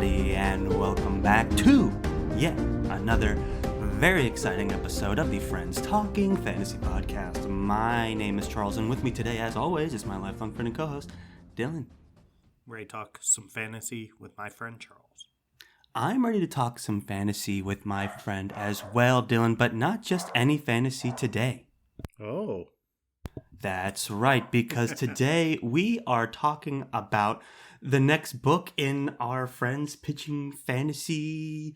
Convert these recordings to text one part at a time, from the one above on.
everybody, and welcome back to yet another very exciting episode of the Friends Talking Fantasy Podcast. My name is Charles, and with me today, as always, is my lifelong friend and co-host, Dylan. Ready to talk some fantasy with my friend Charles. I'm ready to talk some fantasy with my friend as well, Dylan, but not just any fantasy today. Oh. That's right, because today we are talking about the next book in our Friends Pitching Fantasy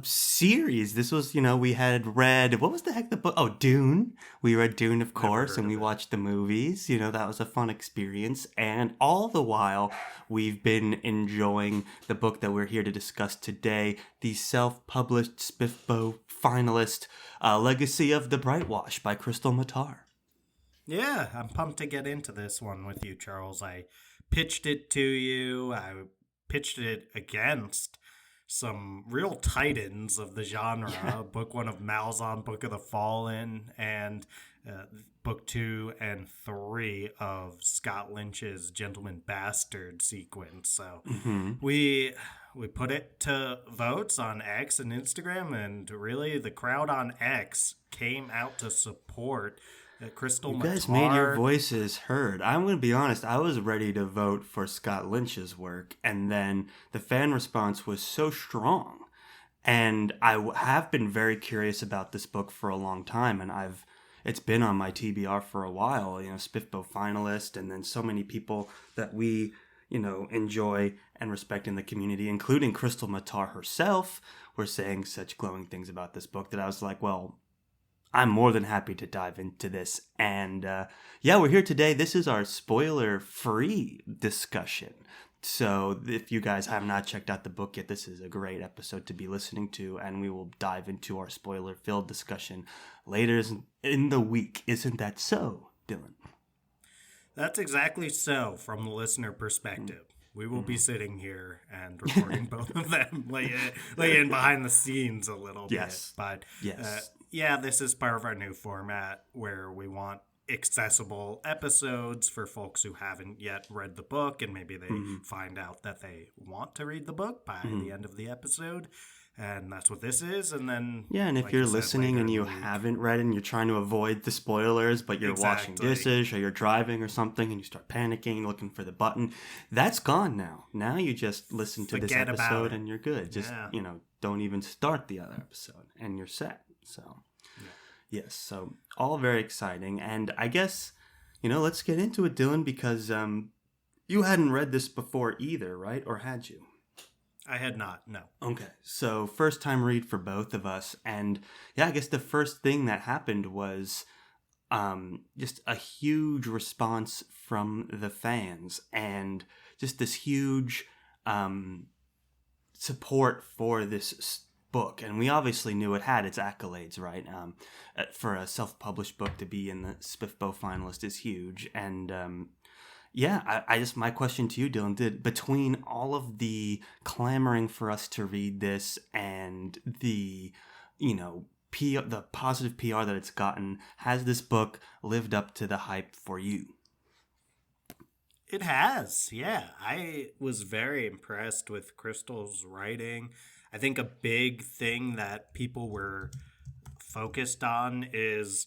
series. This was, we had read, what was the heck the book? Oh, Dune. We read Dune, of course, and we watched the movies. That was a fun experience. And all the while, we've been enjoying the book that we're here to discuss today, the self-published Spiffbo finalist, Legacy of the Brightwash by Krystle Matar. Yeah, I'm pumped to get into this one with you, Charles. I pitched it to you. I pitched it against some real titans of the genre. Book 1 of Malzahn, Book of the Fallen, and Book 2 and 3 of Scott Lynch's Gentleman Bastard sequence. So we put it to votes on X and Instagram, and really the crowd on X came out to support Krystle Matar. You guys made your voices heard. I'm going to be honest, I was ready to vote for Scott Lynch's work, and then the fan response was so strong. And I have been very curious about this book for a long time, and it's been on my TBR for a while, Spiffbo finalist, and then so many people that we, enjoy and respect in the community, including Krystle Matar herself, were saying such glowing things about this book that I was like, well, I'm more than happy to dive into this. And we're here today. This is our spoiler-free discussion. So if you guys have not checked out the book yet, this is a great episode to be listening to. And we will dive into our spoiler-filled discussion later in the week. Isn't that so, Dylan? That's exactly so from the listener perspective. We will be sitting here and recording both of them, lay in behind the scenes a little bit. But this is part of our new format where we want accessible episodes for folks who haven't yet read the book, and maybe they find out that they want to read the book by the end of the episode. And that's what this is. And then, and if you're listening and you haven't read and you're trying to avoid the spoilers, but you're washing dishes or you're driving or something and you start panicking, looking for the button, that's gone now. Now you just listen to this episode and you're good. Just, don't even start the other episode and you're set. So, yes, so all very exciting. And I guess, let's get into it, Dylan, because you hadn't read this before either, right? Or had you? I had not, no. Okay, so first time read for both of us. And I guess the first thing that happened was just a huge response from the fans and just this huge support for this book. And we obviously knew it had its accolades, right? For a self-published book to be in the Spiffbo finalist is huge. And I just, my question to you, Dylan, between all of the clamoring for us to read this and the, the positive PR that it's gotten, has this book lived up to the hype for you? It has, yeah. I was very impressed with Krystle's writing. I think a big thing that people were focused on is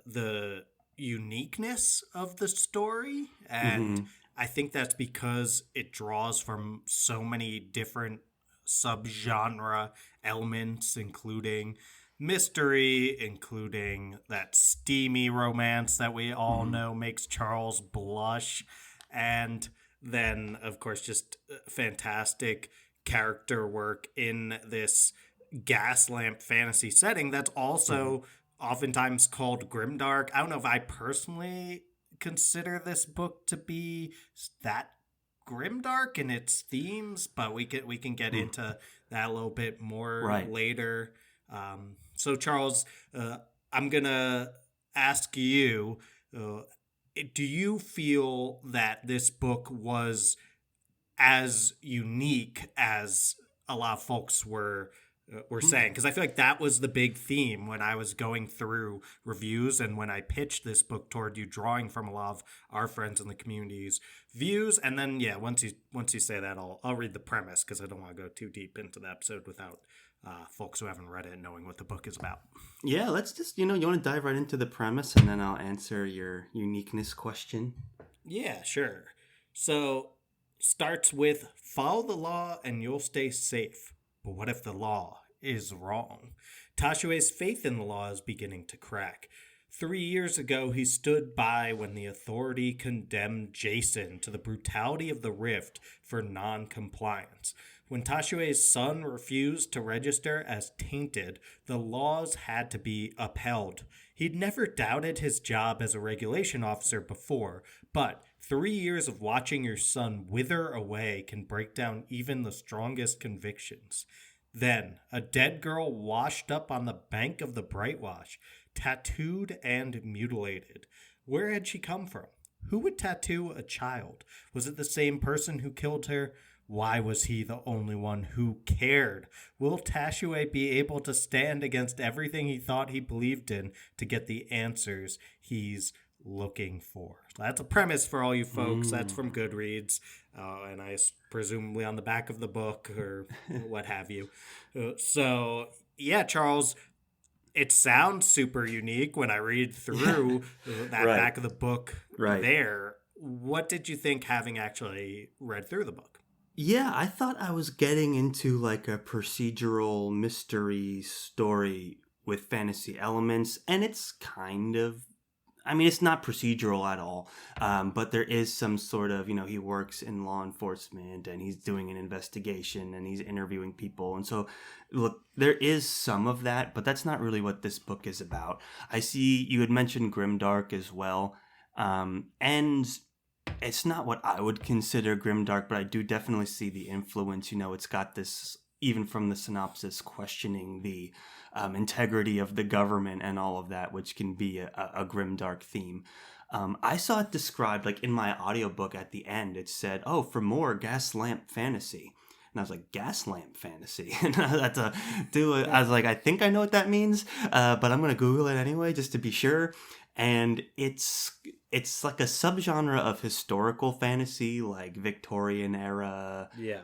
the uniqueness of the story, and I think that's because it draws from so many different subgenre elements, including mystery, including that steamy romance that we all know makes Charles blush, and then of course just fantastic character work in this gaslamp fantasy setting that's also oftentimes called grimdark. I don't know if I personally consider this book to be that grimdark in its themes, but we can get into that a little bit more later. So Charles, I'm gonna ask you: do you feel that this book was as unique as a lot of folks were were saying, because I feel like that was the big theme when I was going through reviews and when I pitched this book toward you, drawing from a lot of our friends in the community's views. And then yeah, once you say that, I'll read the premise, because I don't want to go too deep into the episode without folks who haven't read it knowing what the book is about. Yeah, let's just, you want to dive right into the premise and then I'll answer your uniqueness question. Yeah, sure. So starts with follow the law and you'll stay safe. But what if the law is wrong? Tashue's faith in the law is beginning to crack. 3 years ago, he stood by when the authority condemned Jason to the brutality of the rift for non-compliance. When Tashue's son refused to register as tainted, the laws had to be upheld. He'd never doubted his job as a regulation officer before, but 3 years of watching your son wither away can break down even the strongest convictions. Then, a dead girl washed up on the bank of the Brightwash, tattooed and mutilated. Where had she come from? Who would tattoo a child? Was it the same person who killed her? Why was he the only one who cared? Will Tashue be able to stand against everything he thought he believed in to get the answers he's looking for? So that's a premise for all you folks. That's from Goodreads, and presumably on the back of the book or what have you. So yeah, Charles, it sounds super unique when I read through that Right. back of the book Right. there. What did you think, having actually read through the book? Yeah, I thought I was getting into like a procedural mystery story with fantasy elements, and it's kind of, I mean, it's not procedural at all, but there is some sort of, he works in law enforcement and he's doing an investigation and he's interviewing people. And so, look, there is some of that, but that's not really what this book is about. I see you had mentioned grimdark as well, and it's not what I would consider grimdark, but I do definitely see the influence. It's got this, even from the synopsis, questioning the integrity of the government and all of that, which can be a grimdark theme. I saw it described, like in my audiobook at the end, it said, "Oh, for more gas lamp fantasy." And I was like, gas lamp fantasy? And I had to do it. I was like, I think I know what that means, but I'm going to Google it anyway, just to be sure. And it's like a subgenre of historical fantasy, like Victorian era, Yeah.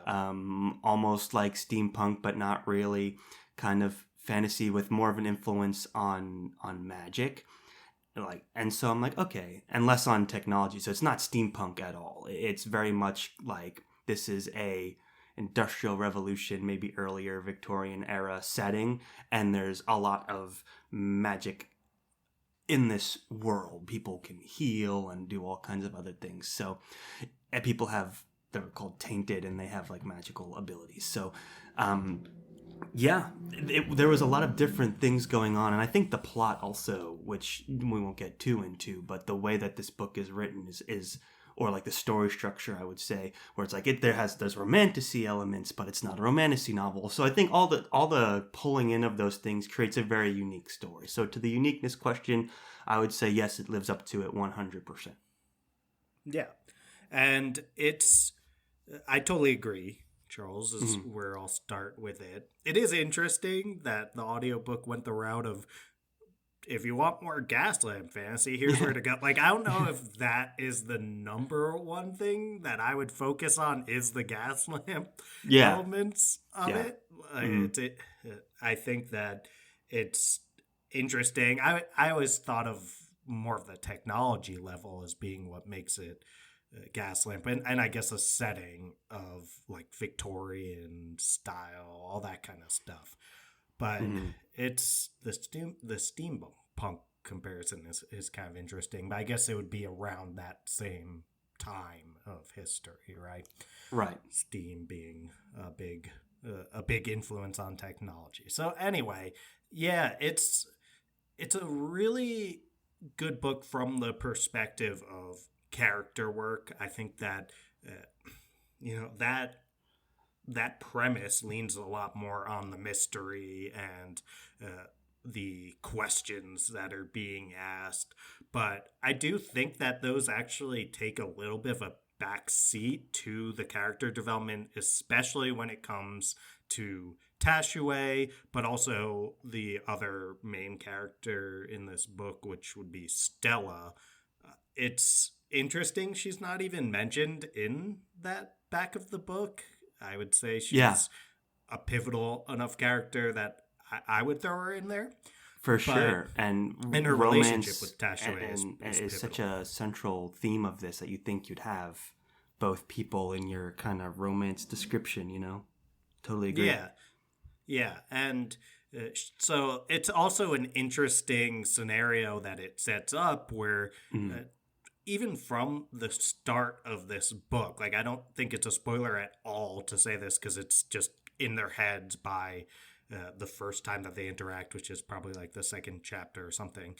almost like steampunk, but not really, kind of fantasy with more of an influence on magic. And so I'm like, okay, and less on technology. So it's not steampunk at all. It's very much like this is a industrial revolution, maybe earlier Victorian era setting, and there's a lot of magic in this world. People can heal and do all kinds of other things. So, and people they're called tainted, and they have like magical abilities. So, yeah, there was a lot of different things going on, and I think the plot also, which we won't get too into, but the way that this book is written is or like the story structure, I would say, where it's like there's romantasy elements, but it's not a romantasy novel. So I think all the pulling in of those things creates a very unique story. So to the uniqueness question, I would say yes, it lives up to it 100%. Yeah, and I totally agree. Charles is where I'll start with it. It is interesting that the audiobook went the route of, if you want more gaslamp fantasy, here's where to go. Like, I don't know if that is the number one thing that I would focus on, is the gaslamp elements of it. I think that it's interesting. I always thought of more of the technology level as being what makes it gaslamp, and I guess a setting of like Victorian style, all that kind of stuff. But it's the steampunk comparison is kind of interesting. But I guess it would be around that same time of history, right? Right. Steam being a big influence on technology. So anyway, yeah, it's a really good book from the perspective of character work. I think that that premise leans a lot more on the mystery and the questions that are being asked. But I do think that those actually take a little bit of a back seat to the character development, especially when it comes to Tashue, but also the other main character in this book, which would be Stella. It's interesting she's not even mentioned in that back of the book. I would say Yeah, she's a pivotal enough character that I would throw her in there. for But sure. And in her relationship romance with Tashue is is such pivotal. a central theme of this that you think you'd have both people in your kind of romance description, you know? Totally agree. Yeah, yeah, and so it's also an interesting scenario that it sets up where Mm. uh, even from the start of this book, like I don't think it's a spoiler at all to say this because it's just in their heads by the first time that they interact, which is probably like the second chapter or something,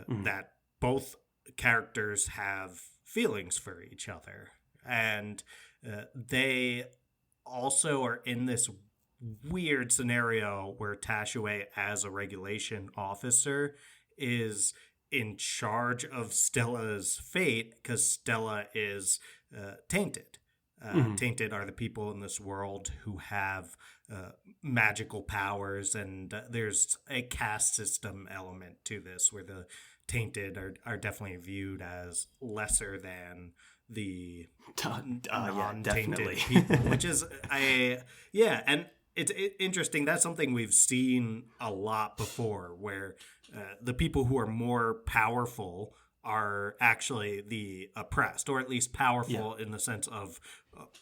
Mm. that both characters have feelings for each other. And they also are in this weird scenario where Tashue, as a regulation officer, is in charge of Stella's fate because Stella is tainted. Mm. Tainted are the people in this world who have magical powers, and there's a caste system element to this where the tainted are definitely viewed as lesser than the Yeah, non-tainted definitely. people, which is yeah, and it's interesting. That's something we've seen a lot before, where the people who are more powerful are actually the oppressed, or at least Yeah. powerful in the sense of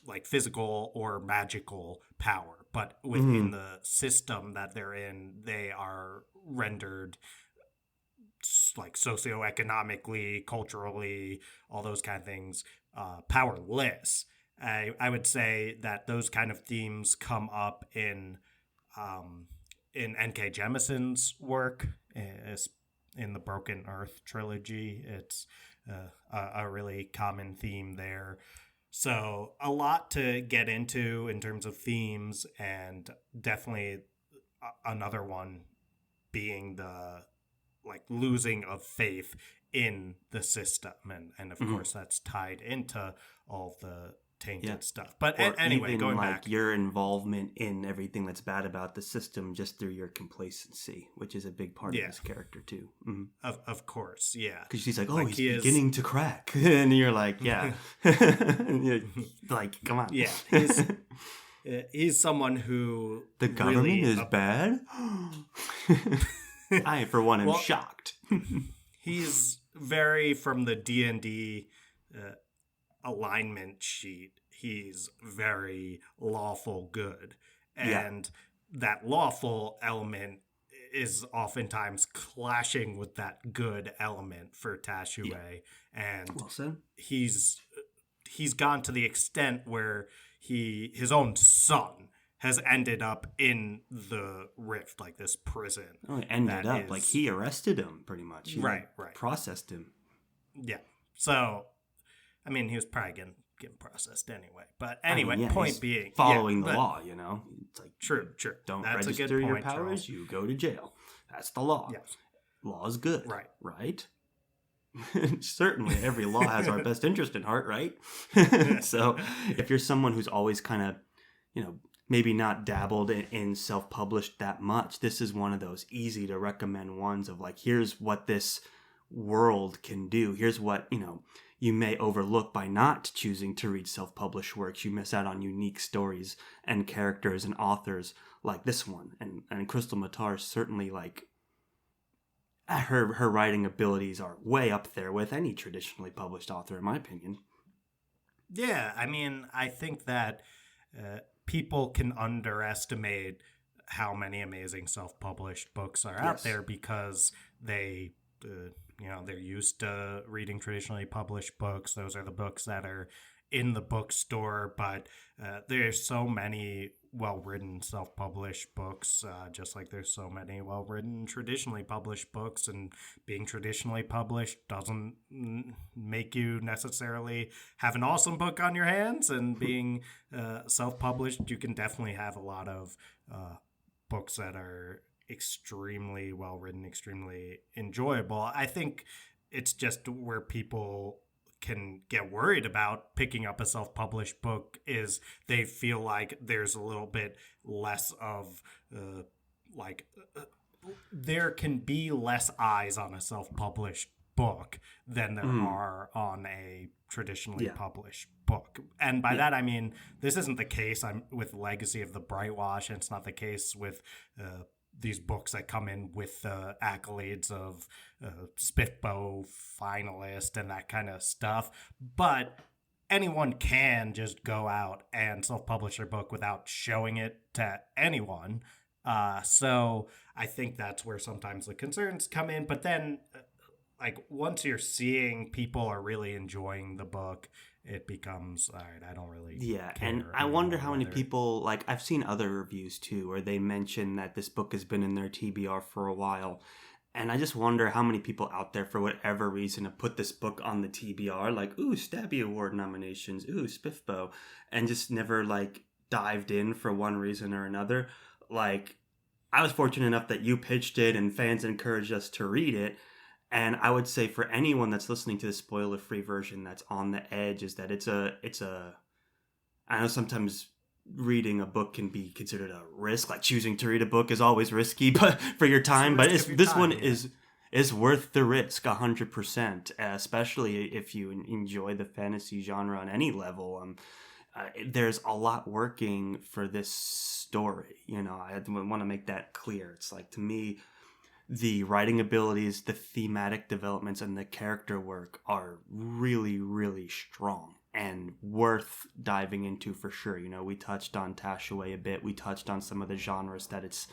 like physical or magical power. But within Mm. the system that they're in, they are rendered like socioeconomically, culturally, all those kind of things, powerless. I would say that those kind of themes come up in N.K. Jemison's work, in the Broken Earth trilogy. It's a really common theme there. So a lot to get into in terms of themes, and definitely another one being the like losing of faith in the system, and of Mm. course that's tied into all the Yeah. tainted stuff. But Or anyway, even going like back, your involvement in everything that's bad about the system just through your complacency, which is a big part of yeah, this character too. Mm. of course, yeah, Because she's like, "Oh, like he's he is, beginning to crack," and you're like, "Yeah," And you're like, "Come on." yeah, he's someone who The government really is bad. I, for one, am well, shocked. he's very from the D&D alignment sheet. He's very lawful good, Yeah. and that lawful element is oftentimes clashing with that good element for Tashue, Yeah. and Well said. he's gone to the extent where his own son has ended up in the rift, like this prison Oh, it ended that up like is he arrested him, pretty much. He like right. processed him. Yeah. So, I mean, he was probably getting processed anyway. But I anyway, mean, yeah, point he's being, following yeah, the but law. You know, it's like true. don't That's a register good your point, powers, Charles. you go to jail. That's the law. Yes. Law is good, Right. right? Certainly, every law has our best interest in heart, right? So, if you're someone who's always kind of, maybe not dabbled in self-published that much, this is one of those easy to recommend ones of like, here's what this world can do. Here's what, you may overlook by not choosing to read self-published works. You miss out on unique stories and characters and authors like this one. And Krystle Matar is certainly like, her writing abilities are way up there with any traditionally published author, in my opinion. Yeah. I mean, I think that people can underestimate how many amazing self-published books are out Yes. there because they they're used to reading traditionally published books. Those are the books that are in the bookstore, but there's so many well-written self-published books, just like there's so many well-written traditionally published books, and being traditionally published doesn't make you necessarily have an awesome book on your hands, and being self-published, you can definitely have a lot of books that are extremely well written, extremely enjoyable. I think it's just where people can get worried about picking up a self-published book is they feel like there's a little bit less of like there can be less eyes on a self-published book than there Mm, are on a traditionally yeah, published book. And by yeah. that I mean this isn't the case with Legacy of the Brightwash, and it's not the case with these books that come in with the accolades of Spiffbo finalist and that kind of stuff. But anyone can just go out and self-publish their book without showing it to anyone. So I think that's where sometimes the concerns come in. But then, like, once you're seeing people are really enjoying the book, it becomes, all right, I don't really Yeah, and care I wonder anymore how many whether. people, like, I've seen other reviews too, where they mention that this book has been in their TBR for a while. And I just wonder how many people out there, for whatever reason, have put this book on the TBR, like, ooh, Stabby Award nominations, ooh, Spiffbo, and just never, like, dived in for one reason or another. Like, I was fortunate enough that you pitched it and fans encouraged us to read it. And I would say for anyone that's listening to the spoiler-free version that's on the edge is that it's a I know sometimes reading a book can be considered a risk. Like choosing to read a book is always risky, but for your It's the time. But risk it's of your this one time, yeah. is worth the risk 100%, especially if you enjoy the fantasy genre on any level. There's a lot working for this story. You know, I want to make that clear. It's like to me, the writing abilities, the thematic developments, and the character work are really, really strong and worth diving into for sure. You know, we touched on Tashaway a bit. We touched on some of the genres that it's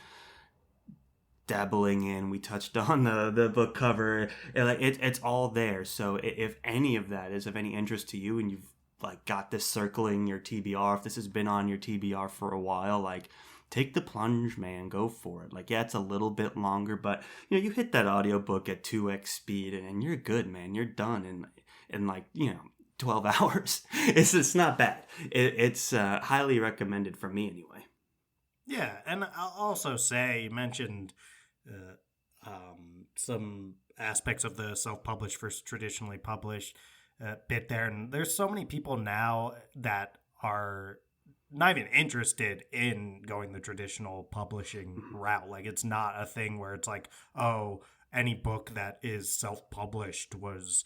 dabbling in. We touched on the book cover. It's all there. So if any of that is of any interest to you, and you've like got this circling your TBR, if this has been on your TBR for a while, like take the plunge, man. Go for it. Like, yeah, it's a little bit longer, but you know, you hit that audiobook at 2x speed and you're good, man. You're done in like, you know, 12 hours. It's not bad. It's highly recommended for me anyway. Yeah, and I'll also say you mentioned some aspects of the self-published versus traditionally published bit there, and there's so many people now that are not even interested in going the traditional publishing route. Like it's not a thing where it's like, oh, any book that is self-published was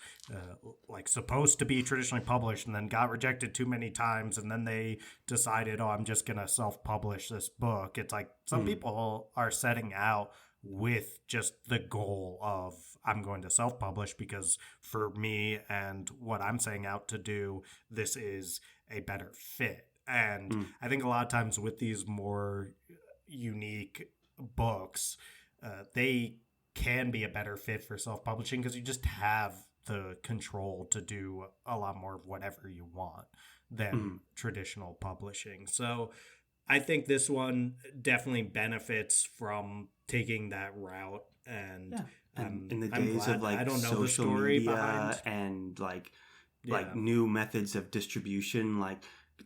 like supposed to be traditionally published and then got rejected too many times and then they decided, oh, I'm just gonna self-publish this book. It's like some Mm, people are setting out with just the goal of I'm going to self-publish because for me and what I'm setting out to do, this is a better fit. And mm, I think a lot of times with these more unique books, they can be a better fit for self-publishing because you just have the control to do a lot more of whatever you want than mm. traditional publishing. So I think this one definitely benefits from taking that route, and Yeah. And in the I'm days of glad. I like don't know the social story behind. media and like Yeah, new methods of distribution, like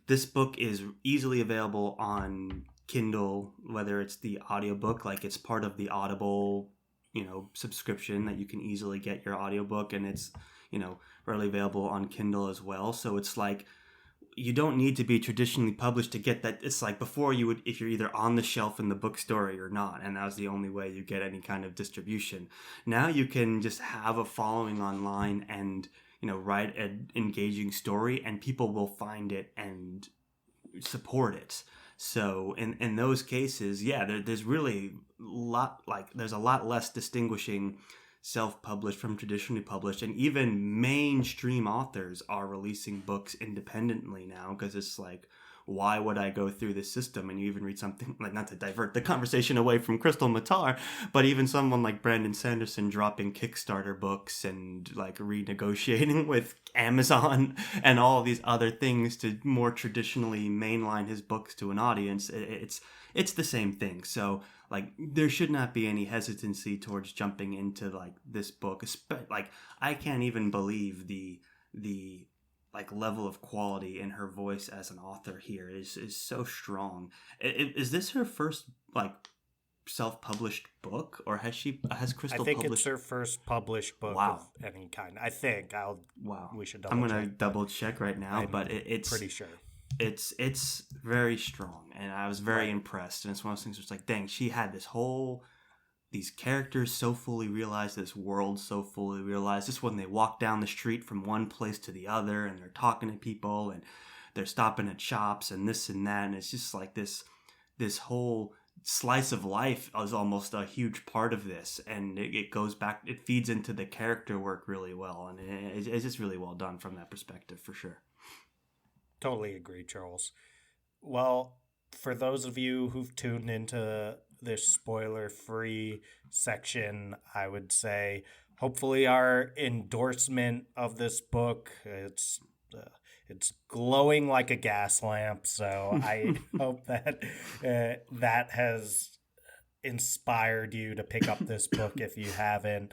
this book is easily available on Kindle, whether it's the audiobook, like it's part of the Audible, you know, subscription that you can easily get your audiobook, and it's, you know, readily available on Kindle as well. So it's like you don't need to be traditionally published to get that. It's like before you would, if you're either on the shelf in the bookstore or you're not, and that was the only way you get any kind of distribution. Now you can just have a following online and, you know, write an engaging story and people will find it and support it. So in those cases, yeah, there's really there's a lot less distinguishing self-published from traditionally published, and even mainstream authors are releasing books independently now because it's like, why would I go through this system? And you even read something like, not to divert the conversation away from Krystle Matar, but even someone like Brandon Sanderson dropping Kickstarter books and like renegotiating with Amazon and all these other things to more traditionally mainline his books to an audience. It's the same thing. So like there should not be any hesitancy towards jumping into like this book. Like I can't even believe the like level of quality in her voice as an author here is so strong. Is this her first like self-published book, or has Krystle I think published? it's her first published book Wow. of any kind. I think Wow. we should I'm double gonna check. double check right now, I'm but it's pretty sure. it's very strong, and I was very Right. impressed. And it's one of those things where it's like, dang, she had these characters so fully realized, this world so fully realized. Just when they walk down the street from one place to the other, and they're talking to people, and they're stopping at shops, and this and that, and it's just like this whole slice of life is almost a huge part of this, and it goes back, it feeds into the character work really well, and it's just really well done from that perspective, for sure. Totally agree, Charles. Well, for those of you who've tuned into this spoiler-free section, I would say hopefully our endorsement of this book, it's glowing like a gas lamp. So I hope that that has inspired you to pick up this book if you haven't.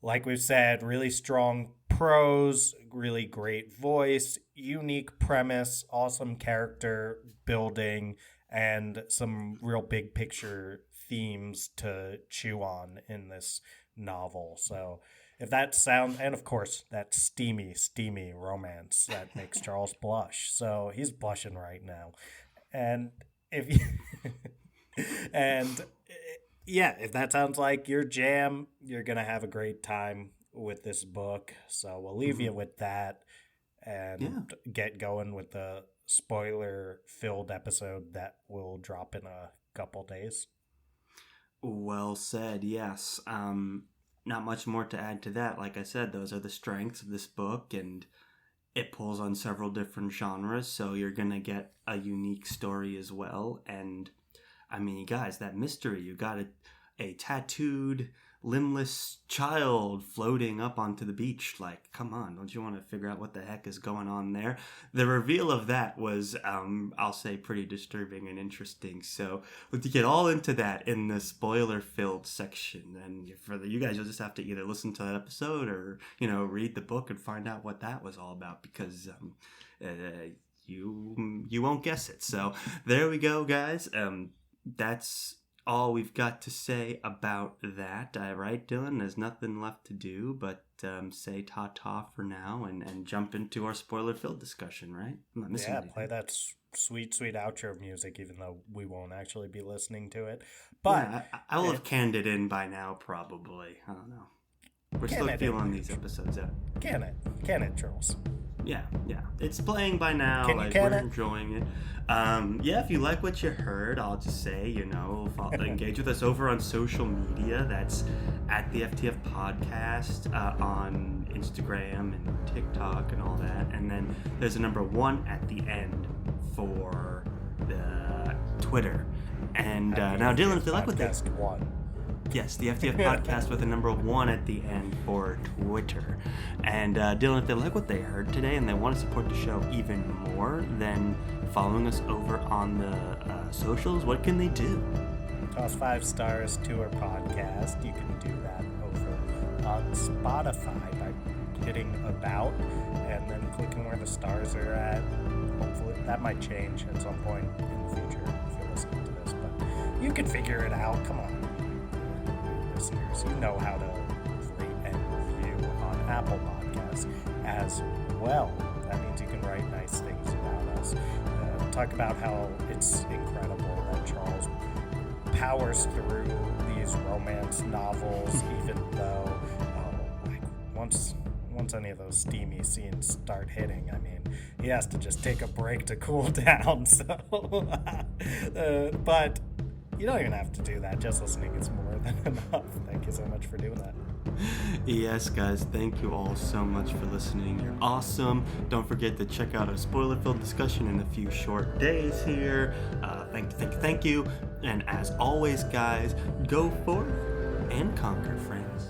Like we've said, really strong prose, really great voice, unique premise, awesome character building, and some real big picture themes to chew on in this novel. So if that sounds, and of course, that steamy romance that makes Charles blush. So he's blushing right now. And if you, and yeah, if that sounds like your jam, you're going to have a great time with this book. So we'll leave you with that and get going with the spoiler-filled episode that will drop in a couple days. Well said, yes. Not much more to add to that. Like I said, those are the strengths of this book, and it pulls on several different genres, so you're going to get a unique story as well. And I mean, guys, that mystery, you got a tattooed, limbless child floating up onto the beach. Like, come on, don't you want to figure out what the heck is going on there? The reveal of that was, I'll say, pretty disturbing and interesting. So we'll get all into that in the spoiler-filled section. And for you guys, you'll just have to either listen to that episode or, read the book and find out what that was all about, because you won't guess it. So there we go, guys. That's all we've got to say about that. Right, Dylan? There's nothing left to do but say ta-ta for now and jump into our spoiler-filled discussion, right? I'm not missing anything. Play that sweet outro music, even though we won't actually be listening to it. But I will have canned it in by now, probably. I don't know. We're still feeling these episodes out. Can it, Charles? Yeah. It's playing by now. We're enjoying it. If you like what you heard, I'll just say, engage with us over on social media. That's at the FTF Podcast on Instagram and TikTok and all that. And then there's a number 1 at the end for the Twitter. And now, Dylan, if you like what they... Yes, the FTF Podcast with a number 1 at the end for Twitter. And Dylan, if they like what they heard today and they want to support the show even more, then following us over on the socials, what can they do? Toss 5 stars to our podcast. You can do that over on Spotify by hitting about and then clicking where the stars are at. Hopefully that might change at some point in the future if you're listening to this, but you can figure it out. Come on. Listeners, you know how to rate and review on Apple Podcasts as well. That means you can write nice things about us. Talk about how it's incredible that Charles powers through these romance novels, even though, once any of those steamy scenes start hitting, I mean, he has to just take a break to cool down. So, but you don't even have to do that. Just listening is more than enough. Thank you so much for doing that. Yes, guys, thank you all so much for listening. You're awesome. Don't forget to check out our spoiler-filled discussion in a few short days here. Thank you. And as always, guys, go forth and conquer, friends.